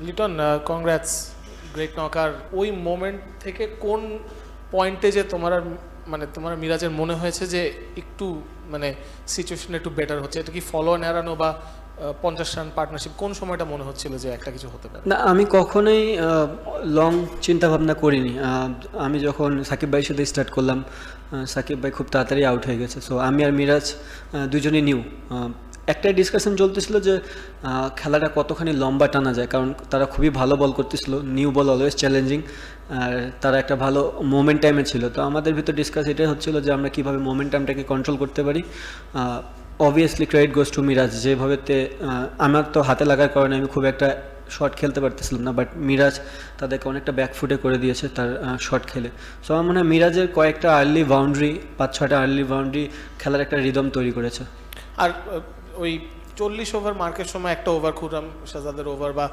Liton, congrats, great নকার। ওই moment থেকে কোন পয়েন্টে যে তোমার মানে তোমার মিরাজের মনে হয়েছে যে একটু মানে সিচুয়েশন একটু বেটার হচ্ছে? এটা কি ফলো অন এড়ানো বা 50 রান পার্টনারশিপ, কোন সময়টা মনে হচ্ছিল যে একটা কিছু হতে পারে? না, আমি কখনোই লং চিন্তা ভাবনা করিনি। আমি যখন সাকিব ভাইয়ের সাথে স্টার্ট করলাম, সাকিব ভাই খুব তাড়াতাড়ি আউট হয়ে গেছে। সো আমি আর মিরাজ দুজনেই নিউ। একটাই ডিসকাশন চলতেছিল যে খেলাটা কতখানি লম্বা টানা যায়, কারণ তারা খুবই ভালো বল করতেছিল। নিউ বল অলওয়েজ চ্যালেঞ্জিং, আর তারা একটা ভালো মোমেন্টামে ছিল। তো আমাদের ভিতর ডিসকাস এটাই হচ্ছিল যে আমরা কীভাবে মোমেন্টামটাকে কন্ট্রোল করতে পারি। Obviously credit goes to Miraz, যেভাবেতে আমার তো হাতে লাগার কারণে আমি খুব একটা শট খেলতে পারতেছিলাম না, বাট মিরাজ তাদেরকে অনেকটা ব্যাকফুটে করে দিয়েছে তার শট খেলে। সো আমার মনে হয় মিরাজের কয়েকটা আর্লি বাউন্ডারি, 5-6টা আর্লি বাউন্ডারি খেলার একটা রিদম তৈরি করেছে। আর ওই 40 ওভার মার্কের সময় একটা ওভার খুররাম শাহজাদের ওভার বা